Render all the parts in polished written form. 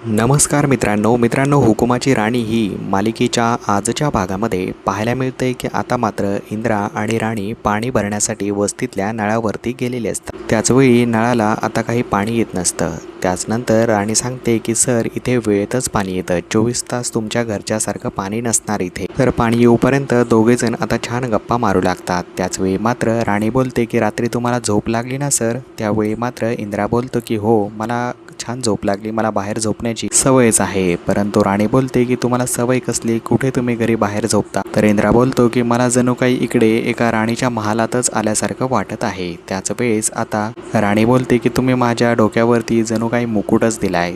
नमस्कार मित्रांनो, हुकुमाची राणी ही मालिकेच्या आजच्या भागामध्ये पाहायला मिळते की आता मात्र इंद्रा आणि राणी पाणी भरण्यासाठी वस्तीतल्या नळावरती गेलेले असतात। त्याचवेळी नळाला आता काही पाणी येत नसतं। त्याचनंतर राणी सांगते की सर इथे वेळेतच पाणी येतं, 24 तास तुमच्या घरच्यासारखं पाणी नसणार इथे। तर पाणी येऊपर्यंत दोघेजण आता छान गप्पा मारू लागतात। त्याचवेळी मात्र राणी बोलते की रात्री तुम्हाला झोप लागली ना सर? त्यावेळी मात्र इंद्रा बोलतो की हो, मला छान झोप लागली, मला बाहेर झोपण्याची सवयच आहे। परंतु राणी बोलते की तुम्हाला सवय कसली, कुठे तुम्ही घरी बाहेर झोपता? तर इंद्रा बोलतो की मला जणू काही इकडे एका राणीच्या महालातच आल्यासारखं वाटत आहे। त्याच वेळेस आता राणी बोलते की तुम्ही माझ्या डोक्यावरती जणू काही मुकुटच दिलाय।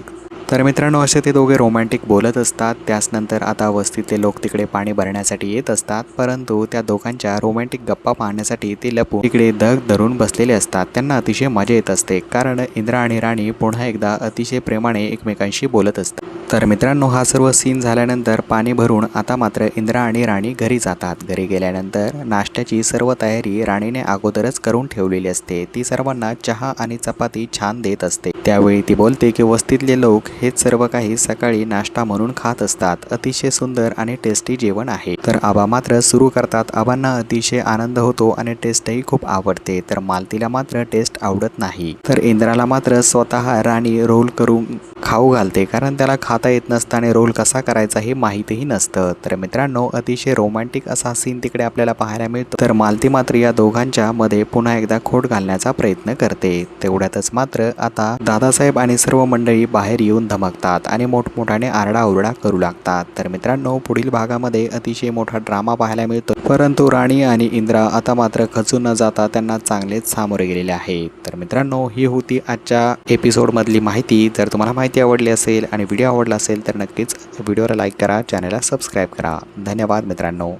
तर मित्रांनो, असे ते दोघे रोमॅन्टिक बोलत असतात। त्याचनंतर आता वस्तीतले लोक तिकडे पाणी भरण्यासाठी येत असतात, परंतु त्या दोघांच्या रोमॅन्टिक गप्पा पाहण्यासाठी ते लपून तिकडे धग धरून बसलेले असतात। त्यांना अतिशय मजा येत असते, कारण इंद्रा आणि राणी पुन्हा एकदा अतिशय प्रेमाने एकमेकांशी बोलत असतात। तर मित्रांनो, हा सर्व सीन झाल्यानंतर पाणी भरून आता मात्र इंद्रा आणि राणी घरी जातात। घरी गेल्यानंतर नाश्त्याची सर्व तयारी राणीने अगोदरच करून ठेवलेली असते। ती सर्वांना चहा आणि चपाती छान देत असते। त्यावेळी ती बोलते की वस्तीतले लोक हेच सर्व काही सकाळी नाश्ता म्हणून खात असतात। अतिशय सुंदर आणि टेस्टी जेवण आहे। तर आबा मात्र सुरू करतात। आबांना अतिशय आनंद होतो आणि टेस्टही खूप आवडते। तर मालतीला मात्र टेस्ट आवडत नाही। तर इंद्राला मात्र स्वतः राणी रोल करून खाऊ घालते, कारण त्याला खाता येत नसतं आणि रोल कसा करायचा हे माहितीही नसतं। तर मित्रांनो, अतिशय रोमॅन्टिक असा सीन तिकडे आपल्याला पाहायला मिळतो। तर मालती मात्र या दोघांच्या मध्ये पुन्हा एकदा खोड घालण्याचा प्रयत्न करते। तेवढ्यातच मात्र आता दादासाहेब आणि सर्व मंडळी बाहेर येऊन धमकतात आणि मोठमोठ्याने आरडाओरडा करू लागतात। तर मित्रांनो, पुढील भागामध्ये अतिशय मोठा ड्रामा पाहायला मिळतो, परंतु राणी आणि इंद्रा आता मात्र खचून न जाता त्यांना चांगलेच सामोरे गेलेले आहेत। तर मित्रांनो, ही होती आजच्या एपिसोडमधली माहिती। जर तुम्हाला माहिती आवडली असेल आणि व्हिडिओ आवडला असेल तर नक्कीच व्हिडिओला लाईक करा, चॅनलला सबस्क्राईब करा। धन्यवाद मित्रांनो।